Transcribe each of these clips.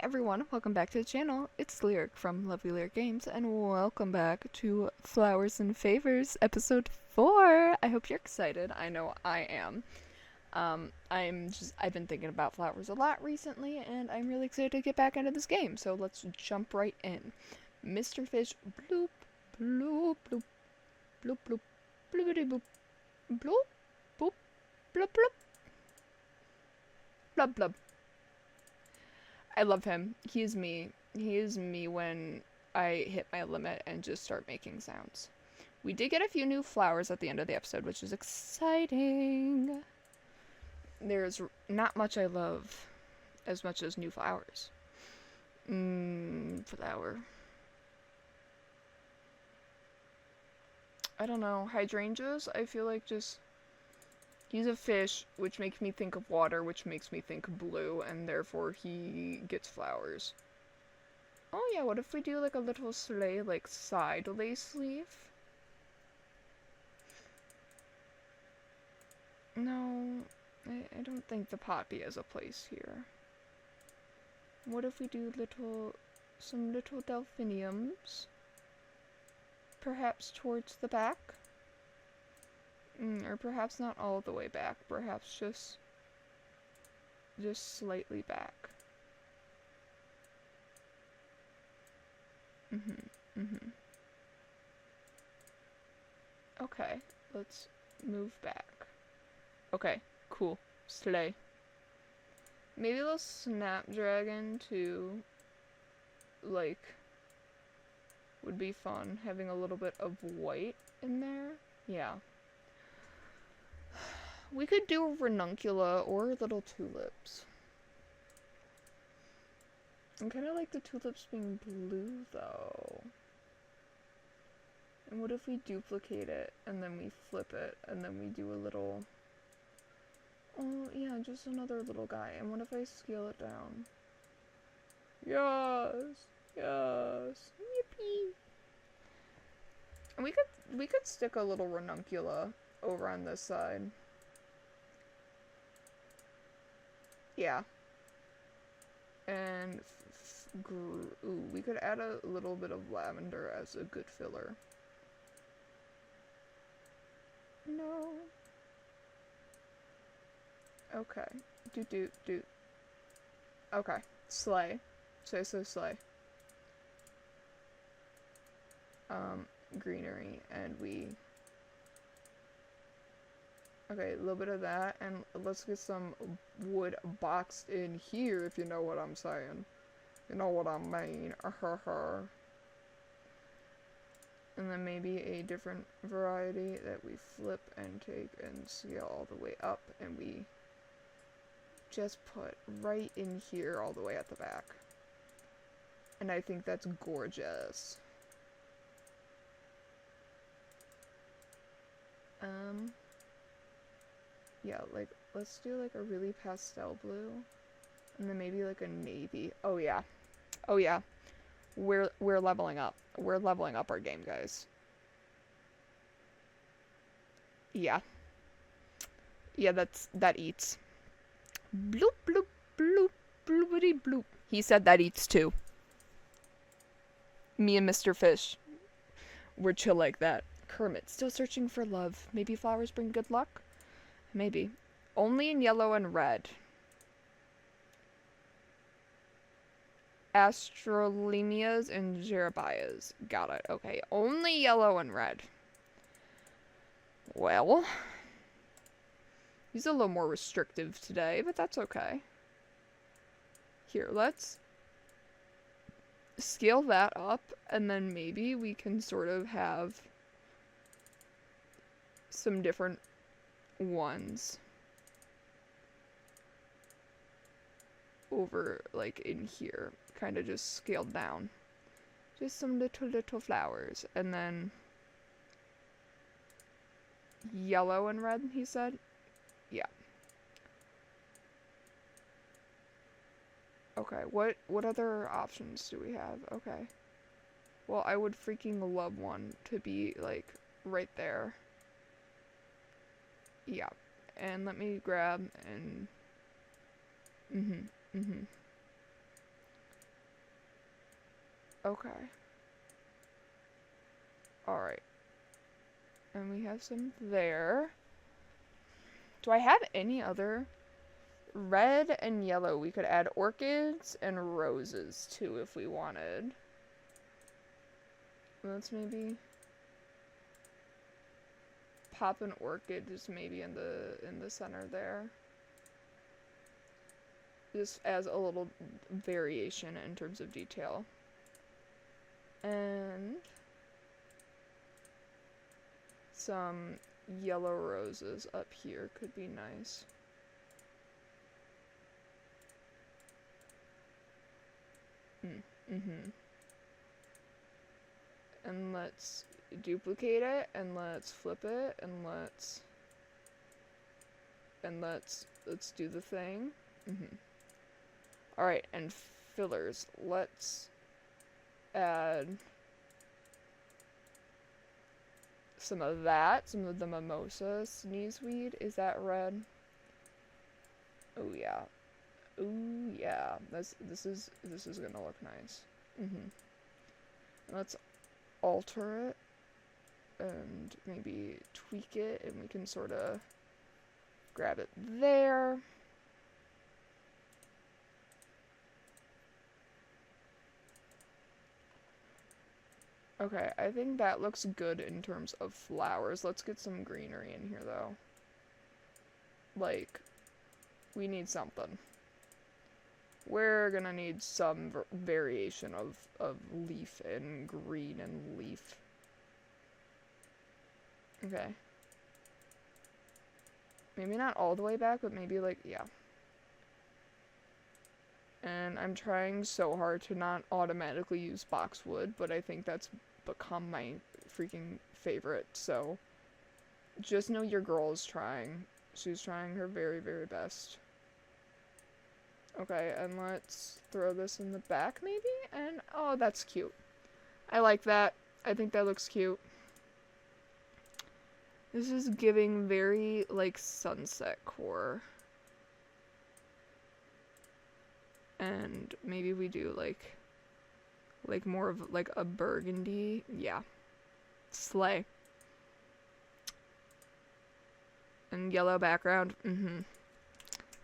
everyone, welcome back to the channel. It's Lyric from Lovely Lyric Games, and welcome back to Flowers and Favors, episode 4. I hope you're excited. I know I am. I've been thinking about flowers a lot recently, and I'm really excited to get back into this game, so let's jump right in. Mr. Fish, bloop, bloop, bloop, bloop, bloop, bloopity boop, bloop, boop, bloop, bloop, blub, blub. I love him. He is me. He is me when I hit my limit and just start making sounds. We did get a few new flowers at the end of the episode, which is exciting. There's not much I love as much as new flowers. Flower. I don't know. Hydrangeas, I feel like just... He's a fish, which makes me think of water, which makes me think blue, and therefore he gets flowers. Oh yeah, what if we do like a little sleigh, like side lace leaf? No, I don't think the poppy has a place here. What if we do some little delphiniums? Perhaps towards the back? Or perhaps not all the way back, perhaps just slightly back. Okay, let's move back. Okay, cool. Slay. Maybe a little snapdragon too, like, would be fun, having a little bit of white in there. Yeah. We could do a ranuncula or little tulips. I kind of like the tulips being blue, though. And what if we duplicate it, and then we flip it, and then we do a little... Oh, yeah, just another little guy. And what if I scale it down? Yes! Yes! Yippee! And we could stick a little ranuncula over on this side. Yeah. And ooh, we could add a little bit of lavender as a good filler. No. Okay. Do. Okay. Slay. So slay. Greenery, and we... Okay, a little bit of that, and let's get some wood boxed in here, if you know what I'm saying. You know what I mean. And then maybe a different variety that we flip and take and scale all the way up, and we just put right in here all the way at the back. And I think that's gorgeous. Yeah, like, let's do like a really pastel blue, and then maybe like a navy. Oh yeah. Oh yeah. We're leveling up. We're leveling up our game, guys. Yeah. Yeah, that eats. Bloop bloop bloop bloopity bloop. He said that eats too. Me and Mr. Fish. We're chill like that. Kermit, still searching for love. Maybe flowers bring good luck? Maybe. Only in yellow and red. Astrolemias and Jerebias. Got it. Okay. Only yellow and red. Well. He's a little more restrictive today, but that's okay. Here, let's scale that up, and then maybe we can sort of have some different ones over, like, in here. Kind of just scaled down. Just some little flowers. And then yellow and red, he said? Yeah. Okay, what other options do we have? Okay. Well, I would freaking love one to be, like, right there. Yeah. And let me grab and... Okay. Alright. And we have some there. Do I have any other? Red and yellow. We could add orchids and roses too if we wanted. Let's maybe pop an orchid just maybe in the center there. Just as a little variation in terms of detail. And some yellow roses up here could be nice. And let's duplicate it, and let's flip it, and let's do the thing. Alright, and fillers. Let's add some of that, some of the mimosa sneezeweed. Is that red? Oh yeah. Ooh yeah. This is gonna look nice. Let's alter it and maybe tweak it, and we can sort of grab it there. Okay, I think that looks good in terms of flowers. Let's get some greenery in here though. Like, we need something. We're gonna need some variation of leaf and green and leaf. Okay. Maybe not all the way back, but maybe like, yeah. And I'm trying so hard to not automatically use boxwood, but I think that's become my freaking favorite, so just know your girl is trying. She's trying her very, very best. Okay, and let's throw this in the back, maybe? And, oh, that's cute. I like that. I think that looks cute. This is giving very, like, sunset core. And maybe we do, like more of, like, a burgundy. Yeah. Slay. And yellow background.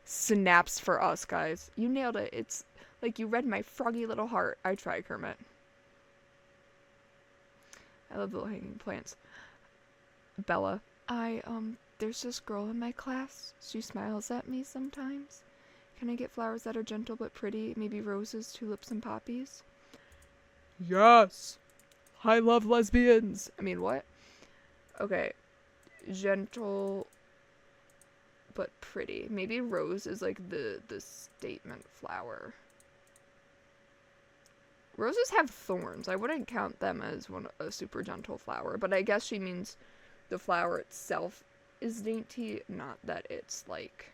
Snaps for us, guys. You nailed it. It's like you read my froggy little heart. I try, Kermit. I love little hanging plants. Bella. There's this girl in my class. She smiles at me sometimes. Can I get flowers that are gentle but pretty? Maybe roses, tulips, and poppies? Yes! I love lesbians! I mean, what? Okay. Gentle but pretty. Maybe rose is like the statement flower. Roses have thorns. I wouldn't count them as a super gentle flower, but I guess she means the flower itself is dainty, not that it's like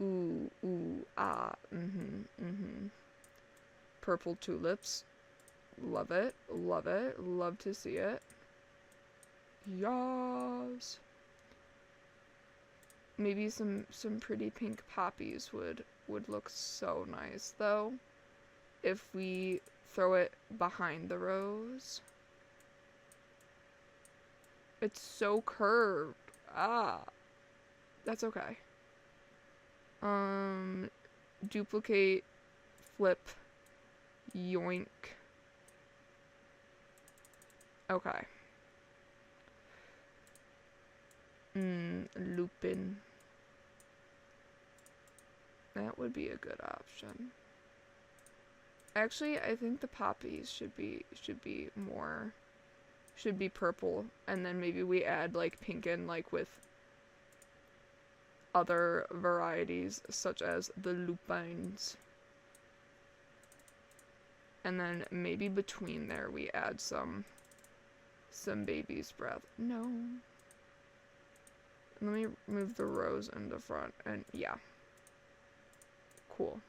ooh, ah, Purple tulips. Love it, love to see it. Yes. Maybe some pretty pink poppies would look so nice, though, if we throw it behind the rose. It's so curved. Ah. That's okay. Duplicate, flip, yoink. Okay. Lupin. That would be a good option. Actually, I think the poppies should be purple, and then maybe we add like pink in, like with other varieties such as the lupines. And then maybe between there we add some baby's breath. No. Let me move the rose in the front, and yeah. Cool.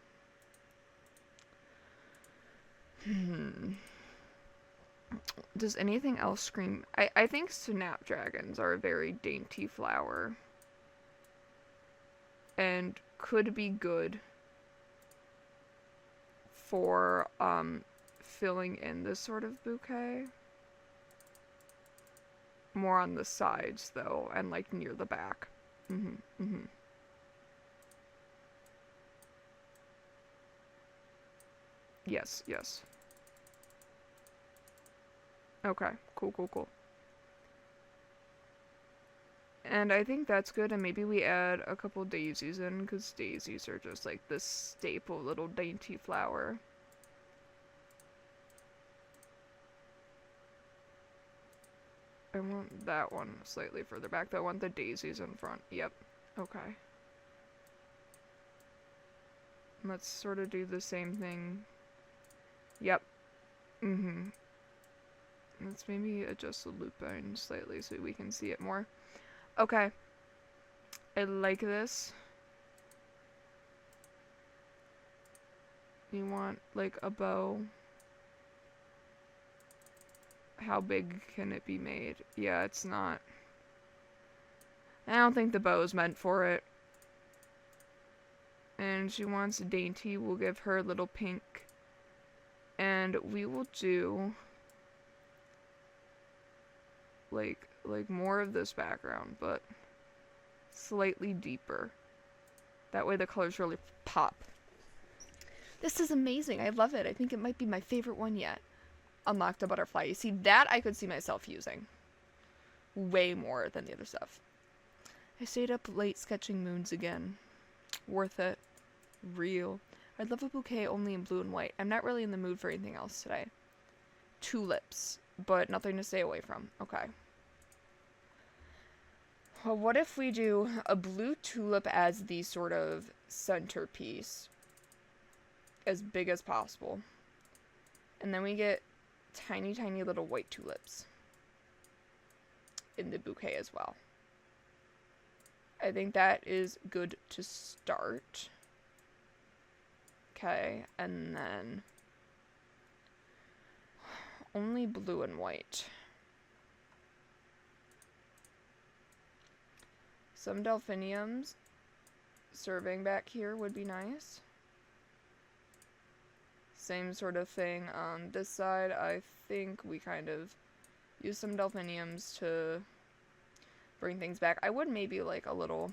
Does anything else scream? I think snapdragons are a very dainty flower. And could be good for filling in this sort of bouquet. More on the sides, though, and, like, near the back. Yes, yes. Okay, cool. And I think that's good, and maybe we add a couple daisies in, because daisies are just, like, this staple little dainty flower. I want that one slightly further back, though. I want the daisies in front. Yep. Okay. Let's sort of do the same thing. Yep. Let's maybe adjust the loop line slightly so we can see it more. Okay. I like this. You want, like, a bow. How big can it be made? Yeah, it's not. I don't think the bow is meant for it. And she wants dainty. We'll give her a little pink. And we will do like more of this background, but slightly deeper. That way the colors really pop. This is amazing. I love it. I think it might be my favorite one yet. Unlock the butterfly. You see, that I could see myself using way more than the other stuff. I stayed up late sketching moons again. Worth it. Real. I'd love a bouquet only in blue and white. I'm not really in the mood for anything else today. Tulips, but nothing to stay away from. Okay. Well, what if we do a blue tulip as the sort of centerpiece? As big as possible. And then we get tiny, tiny little white tulips in the bouquet as well. I think that is good to start. Okay, and then only blue and white. Some delphiniums serving back here would be nice. Same sort of thing on this side. I think we kind of use some delphiniums to bring things back. I would maybe like a little...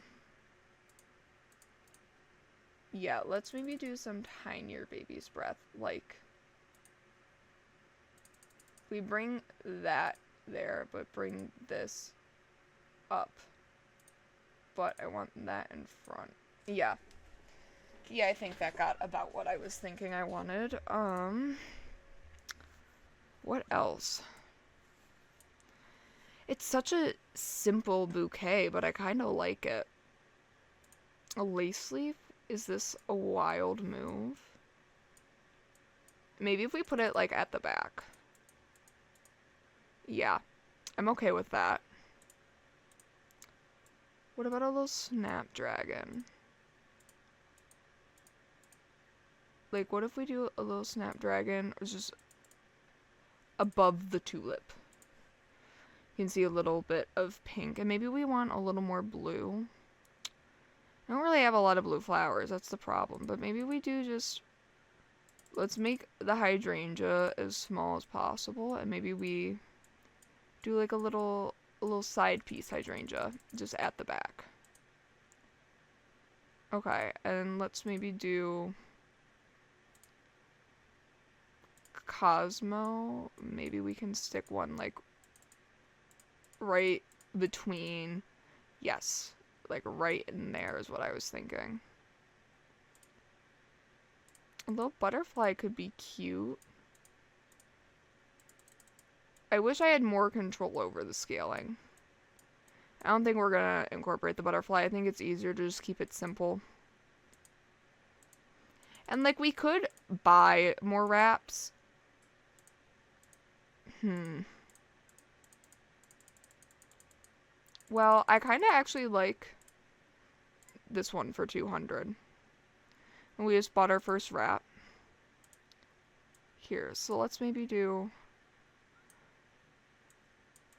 Yeah, let's maybe do some tinier baby's breath. Like, we bring that there, but bring this up. But I want that in front. Yeah. Yeah, I think that got about what I was thinking I wanted. What else? It's such a simple bouquet, but I kind of like it. A lace leaf? Is this a wild move? Maybe if we put it, like, at the back. Yeah, I'm okay with that. What about a little snapdragon? Like, what if we do a little snapdragon or just above the tulip? You can see a little bit of pink, and maybe we want a little more blue. I don't really have a lot of blue flowers, that's the problem, but maybe we do just... Let's make the hydrangea as small as possible, and maybe we do like a little side piece hydrangea just at the back. Okay, and let's maybe do Cosmo. Maybe we can stick one like right between, yes, like right in there is what I was thinking. A little butterfly could be cute. I wish I had more control over the scaling. I don't think we're gonna incorporate the butterfly. I think it's easier to just keep it simple. And like we could buy more wraps. Well, I kind of actually like this one for 200. And we just bought our first wrap. Here, so let's maybe do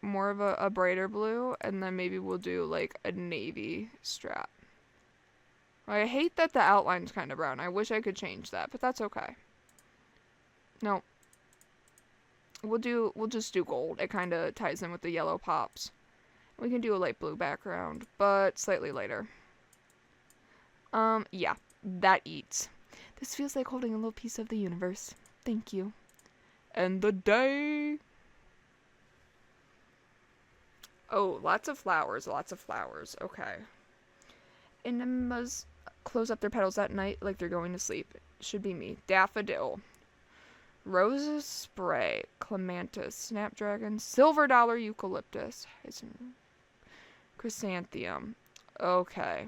more of a brighter blue, and then maybe we'll do like a navy strap. I hate that the outline's kind of brown. I wish I could change that, but that's okay. No. We'll just do gold. It kind of ties in with the yellow pops. We can do a light blue background, but slightly lighter. Yeah, that eats. This feels like holding a little piece of the universe. Thank you. End the day. Oh, lots of flowers, lots of flowers. Okay. Enemas close up their petals at night like they're going to sleep. Should be me. Daffodil. Roses spray. Clematis. Snapdragon. Silver dollar eucalyptus. Chrysanthemum. Okay.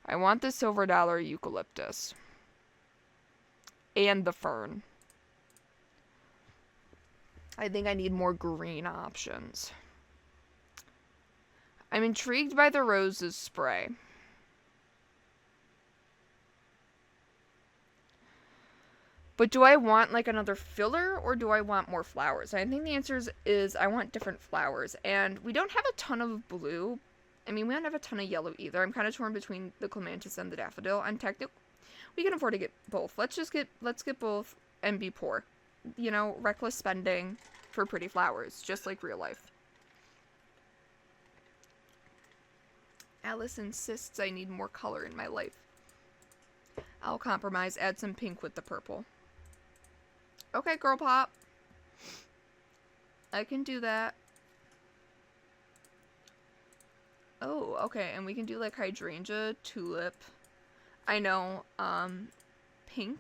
I want the silver dollar eucalyptus. And the fern. I think I need more green options. I'm intrigued by the roses spray. But do I want like another filler or do I want more flowers? I think the answer is I want different flowers. And we don't have a ton of blue. I mean, we don't have a ton of yellow either. I'm kind of torn between the clematis and the daffodil. And technically, we can afford to get both. Let's get both and be poor. You know, reckless spending for pretty flowers, just like real life. Alice insists I need more color in my life. I'll compromise, add some pink with the purple. Okay, girl pop. I can do that. Oh, okay, and we can do like hydrangea, tulip. I know, pink.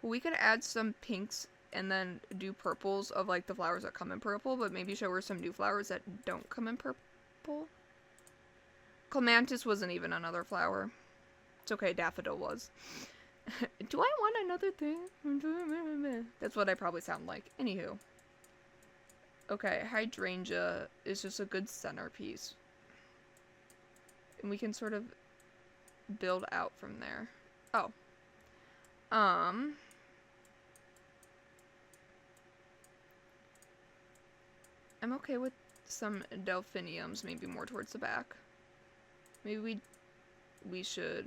We could add some pinks and then do purples of like the flowers that come in purple, but maybe show her some new flowers that don't come in purple. Clematis wasn't even another flower. It's okay, daffodil was. Do I want another thing? That's what I probably sound like. Anywho. Okay, hydrangea is just a good centerpiece. And we can sort of build out from there. Oh. I'm okay with some delphiniums, maybe more towards the back. Maybe we should...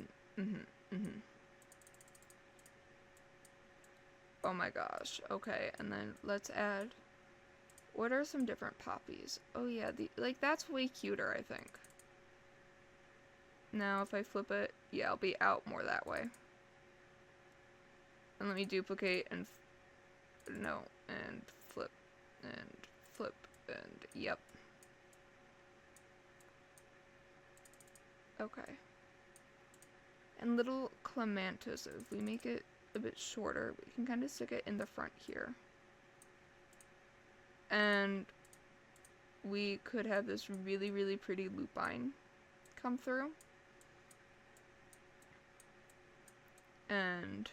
Oh my gosh. Okay, and then let's add... What are some different poppies? Oh yeah, like that's way cuter, I think. Now if I flip it, yeah, I'll be out more that way. And let me duplicate and and flip and yep. Okay. And little clematis, if we make it a bit shorter, we can kind of stick it in the front here. And we could have this really, really pretty lupine come through. And,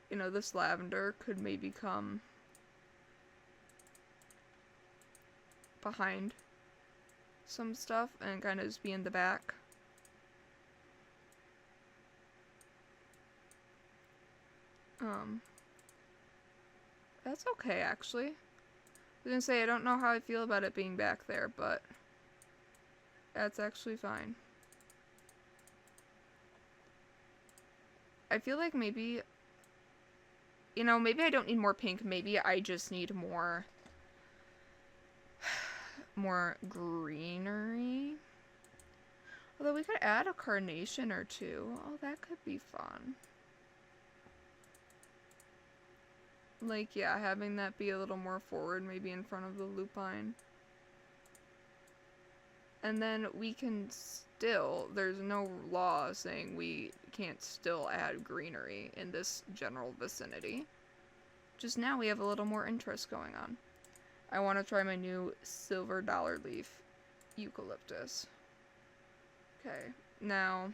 you know, this lavender could maybe come behind some stuff and kind of just be in the back. That's okay, actually. I was gonna say, I don't know how I feel about it being back there, but that's actually fine. I feel like maybe, you know, maybe I don't need more pink. Maybe I just need more greenery. Although we could add a carnation or two. Oh, that could be fun. Like, yeah, having that be a little more forward, maybe in front of the lupine. And then we can still, there's no law saying we can't still add greenery in this general vicinity. Just now we have a little more interest going on. I want to try my new silver dollar leaf eucalyptus. Okay, now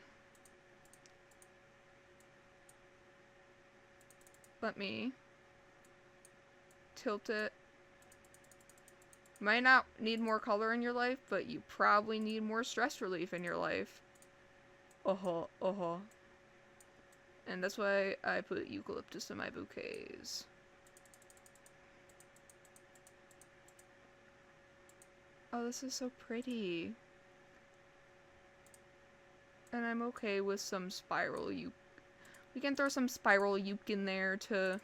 let me tilt it. You might not need more color in your life, but you probably need more stress relief in your life. And that's why I put eucalyptus in my bouquets. Oh, this is so pretty. And I'm okay with some spiral we can throw some spiral yuke in there to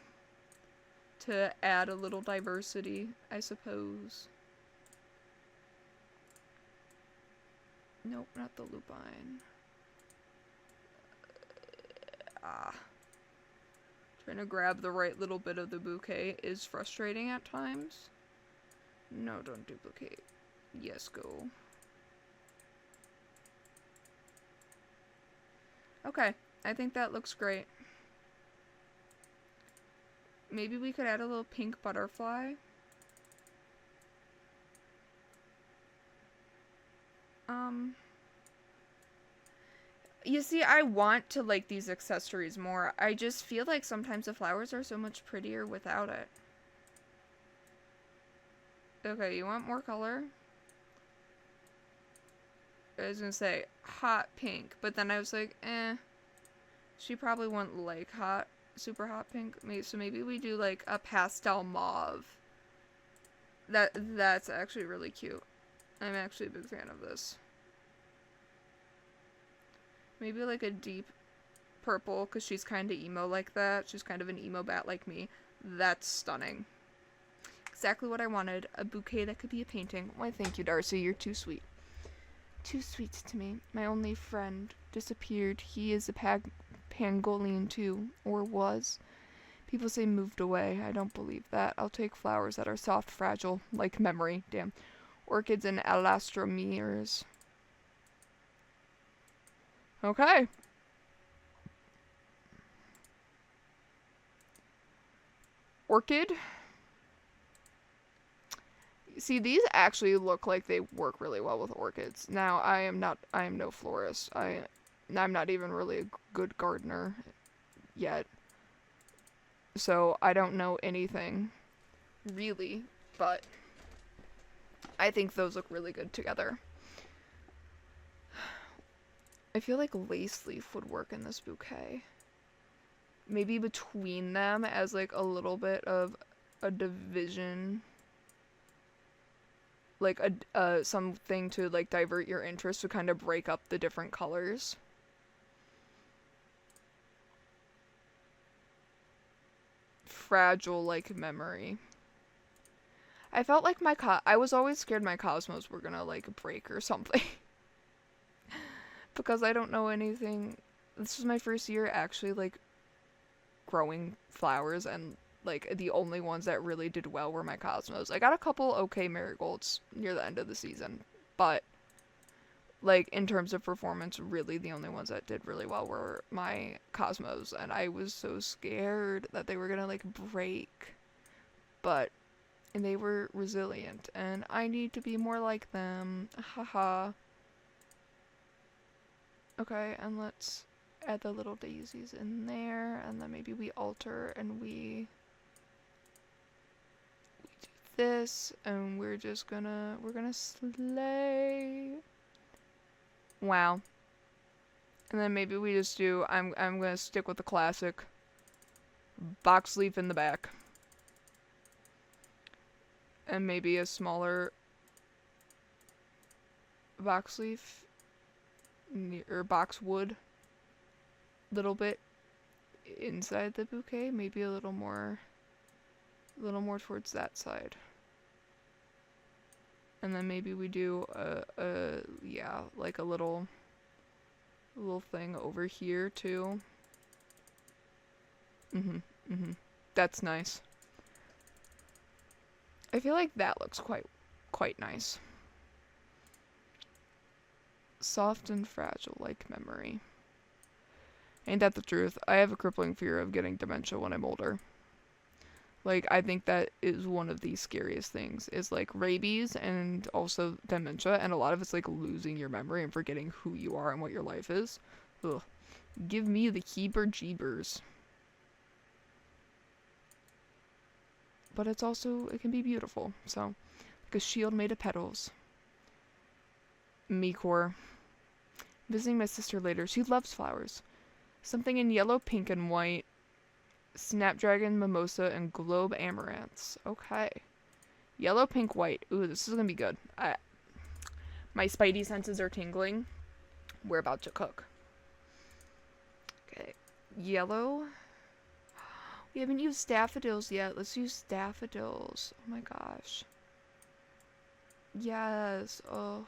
to add a little diversity, I suppose. Nope, not the lupine. Trying to grab the right little bit of the bouquet is frustrating at times. No, don't duplicate. Yes, go. Okay, I think that looks great. Maybe we could add a little pink butterfly. You see, I want to like these accessories more. I just feel like sometimes the flowers are so much prettier without it. Okay, you want more color? I was gonna say hot pink, but then I was like, she probably wouldn't like super hot pink. So maybe we do like a pastel mauve. That's actually really cute. I'm actually a big fan of this. Maybe like a deep purple, because she's kind of emo like that. She's kind of an emo bat like me. That's stunning. Exactly what I wanted. A bouquet that could be a painting. Why, thank you, Darcy. You're too sweet. Too sweet to me. My only friend disappeared. He is a Pangolian too, or was. People say moved away. I don't believe that. I'll take flowers that are soft, fragile, like memory. Damn. Orchids and alastromeres. Okay. Orchid. See, these actually look like they work really well with orchids. Now, I am no florist. I'm not even really a good gardener yet. So, I don't know anything, really, but I think those look really good together. I feel like lace leaf would work in this bouquet. Maybe between them as like a little bit of a division. Like something to like divert your interest to kind of break up the different colors. Fragile like memory. I felt like I was always scared my cosmos were gonna like break or something. Because I don't know anything. This was my first year actually like growing flowers, and like the only ones that really did well were my cosmos. I got a couple okay marigolds near the end of the season, but like in terms of performance, really the only ones that did really well were my cosmos, and I was so scared that they were gonna like break, but they were resilient, and I need to be more like them. Haha. Okay, and let's add the little daisies in there, and then maybe we alter and we do this, and we're gonna slay. Wow. And then maybe we just do, I'm gonna stick with the classic box leaf in the back. And maybe a smaller box leaf or boxwood little bit inside the bouquet, maybe a little more towards that side. And then maybe we do yeah, like a little thing over here too. That's nice. I feel like that looks quite nice. Soft and fragile like memory. Ain't that the truth? I have a crippling fear of getting dementia when I'm older. Like, I think that is one of the scariest things, is like rabies and also dementia, and a lot of it's like losing your memory and forgetting who you are and what your life is. Ugh. Give me the heeber-jeebers. But it can be beautiful. So, like a shield made of petals. Mekor. Visiting my sister later. She loves flowers. Something in yellow, pink, and white. Snapdragon, mimosa, and globe amaranths. Okay. Yellow, pink, white. Ooh, this is gonna be good. My spidey senses are tingling. We're about to cook. Okay. Yellow. We haven't used daffodils yet. Let's use daffodils. Oh my gosh. Yes. Oh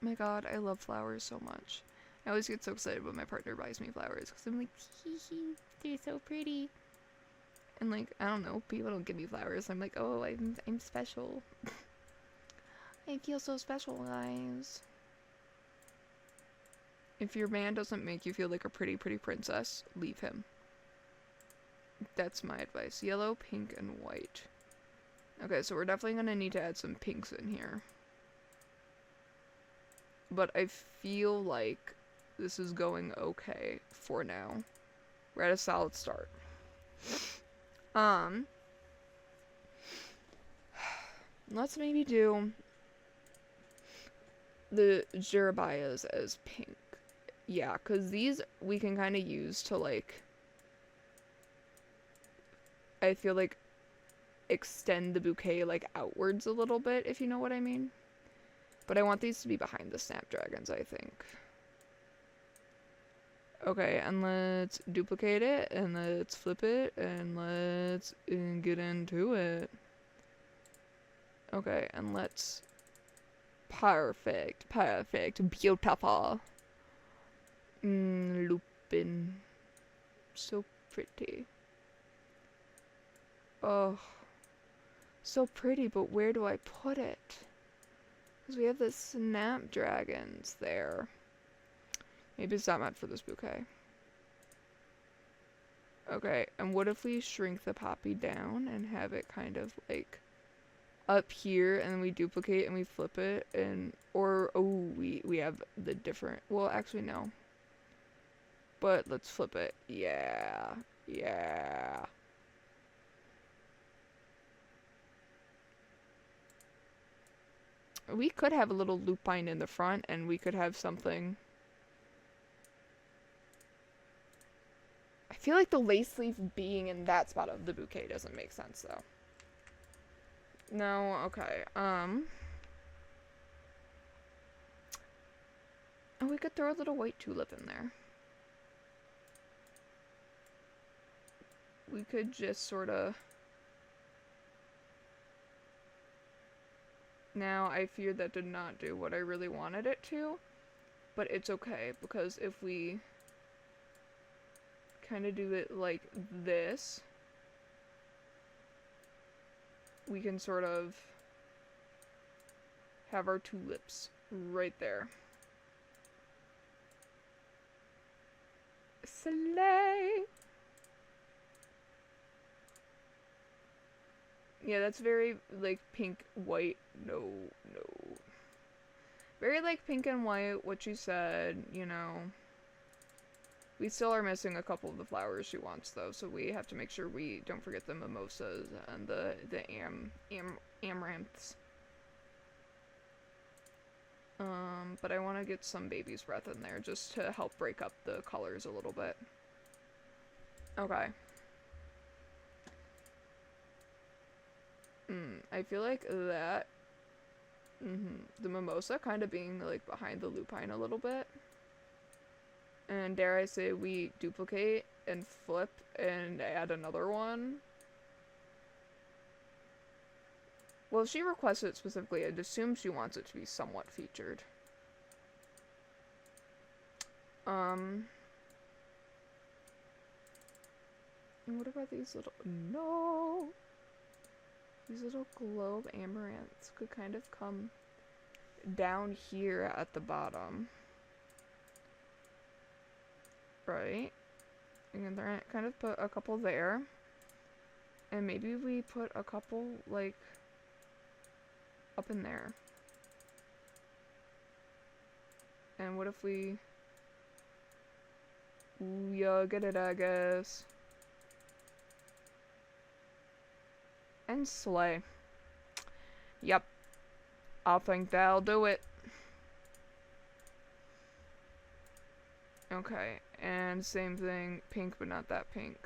my god, I love flowers so much. I always get so excited when my partner buys me flowers because I'm like, hee hee, they're so pretty. And like, I don't know, people don't give me flowers. I'm like, oh, I'm special. I feel so special, guys. If your man doesn't make you feel like a pretty, pretty princess, leave him. That's my advice. Yellow, pink, and white. Okay, so we're definitely going to need to add some pinks in here. But I feel like this is going okay for now. We're at a solid start. Let's maybe do the Jerabias as pink. Yeah, because these we can kind of use to, like, I feel like extend the bouquet, like, outwards a little bit, if you know what I mean. But I want these to be behind the snapdragons, I think. Okay, and let's duplicate it, and let's flip it, and let's get into it. Okay, and let's... Perfect, beautiful. Lupin. So pretty. Oh. So pretty, but where do I put it? Because we have the snapdragons there. Maybe it's not meant for this bouquet. Okay, and what if we shrink the poppy down and have it kind of like up here, and then we duplicate and we flip it, and or oh, we have the different, well, actually no. But let's flip it. Yeah. Yeah. We could have a little lupine in the front, and we could have something. I feel like the lace leaf being in that spot of the bouquet doesn't make sense, though. No, okay. Oh, we could throw a little white tulip in there. We could just sort of... Now, I fear that did not do what I really wanted it to, but it's okay, because if we kind of do it like this, we can sort of have our tulips right there. Slay! Yeah, that's very, like, pink, white. No. Very, like, pink and white, what you said, you know. We still are missing a couple of the flowers she wants, though, so we have to make sure we don't forget the mimosas and the amaranths. But I want to get some baby's breath in there just to help break up the colors a little bit. Okay. I feel like that, the mimosa kind of being, like, behind the lupine a little bit. And dare I say we duplicate and flip and add another one. Well, if she requests it specifically, I'd assume she wants it to be somewhat featured. And what about these little... No! These little globe amaranths could kind of come down here at the bottom. Right? And then kind of put a couple there. And maybe we put a couple, like, up in there. And what if we... Ooh, yeah, get it, I guess. And slay. Yep. I think that'll do it. Okay, and same thing, pink but not that pink.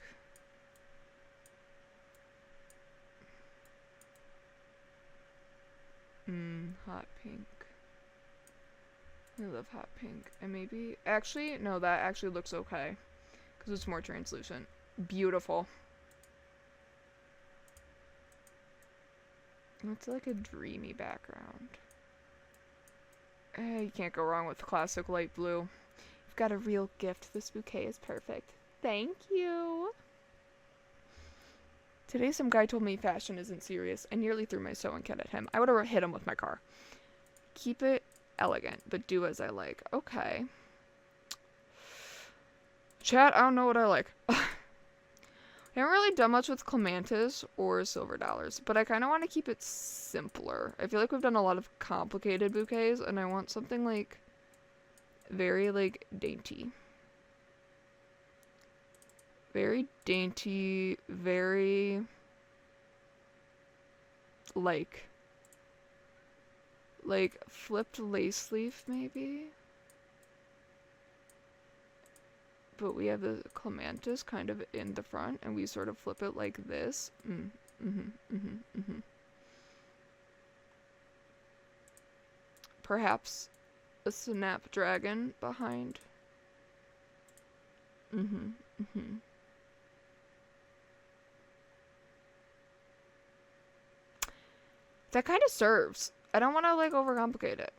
Hot pink. I love hot pink. And maybe, actually, no, that actually looks okay. Because it's more translucent. Beautiful. It's like a dreamy background. You can't go wrong with classic light blue. You've got a real gift. This bouquet is perfect. Thank you. Today some guy told me fashion isn't serious. I nearly threw my sewing kit at him. I would have hit him with my car. Keep it elegant, but do as I like. Okay. Chat, I don't know what I like. I haven't really done much with clematis or silver dollars, but I kind of want to keep it simpler. I feel like we've done a lot of complicated bouquets, and I want something, like, very, like, dainty. Very dainty, very, like flipped lace leaf, maybe? But we have the clematis kind of in the front, and we sort of flip it like this. Perhaps a snapdragon behind. That kind of serves. I don't want to, like, overcomplicate it.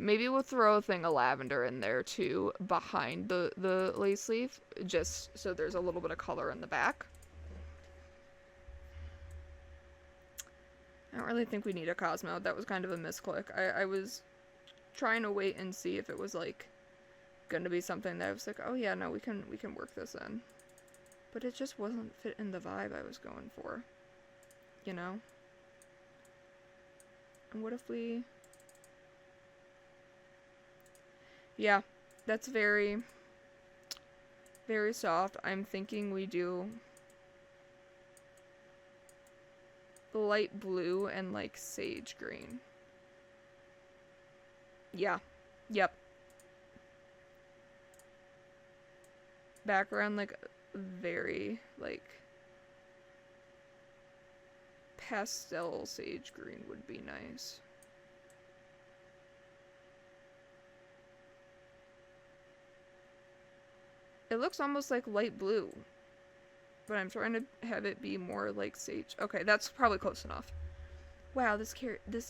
Maybe we'll throw a thing of lavender in there, too, behind the lace leaf, just so there's a little bit of color in the back. I don't really think we need a Cosmo. That was kind of a misclick. I was trying to wait and see if it was, like, gonna be something that I was like, oh yeah, no, we can work this in. But it just wasn't fitting the vibe I was going for. You know? And what if we... Yeah, that's very, very soft. I'm thinking we do light blue and, like, sage green. Yeah. Yep. Background, like, very, like, pastel sage green would be nice. It looks almost like light blue, but I'm trying to have it be more like sage. Okay, that's probably close enough. Wow, this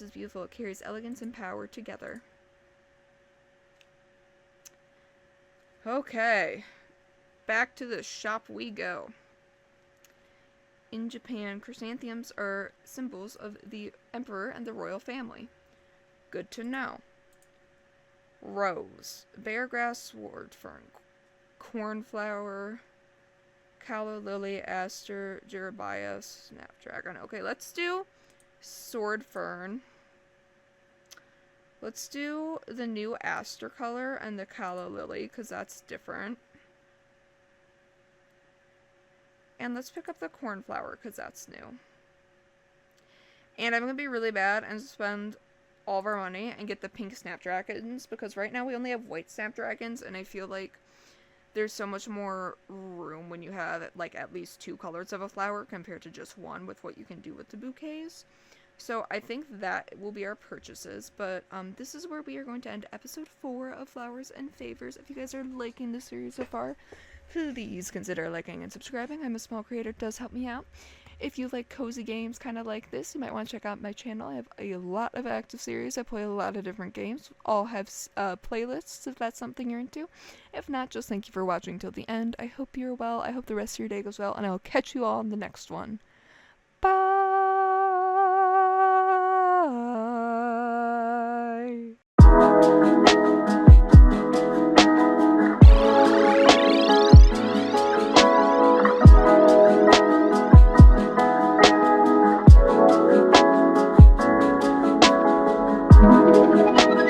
is beautiful. It carries elegance and power together. Okay, back to the shop we go. In Japan, chrysanthemums are symbols of the emperor and the royal family. Good to know. Rose, beargrass, sword fern, cornflower, calla lily, aster, gerbium, snapdragon. Okay, let's do sword fern. Let's do the new aster color and the calla lily, because that's different. And let's pick up the cornflower, because that's new. And I'm going to be really bad and spend all of our money and get the pink snapdragons, because right now we only have white snapdragons, and I feel like there's so much more room when you have, like, at least 2 colors of a flower compared to just one with what you can do with the bouquets. So I think that will be our purchases, but this is where we are going to end episode 4 of Flowers and Favors. If you guys are liking the series so far, please consider liking and subscribing. I'm a small creator, it does help me out. If you like cozy games kind of like this, you might want to check out my channel. I have a lot of active series. I play a lot of different games. All have playlists if that's something you're into. If not, just thank you for watching till the end. I hope you're well. I hope the rest of your day goes well, and I will catch you all in the next one. Bye!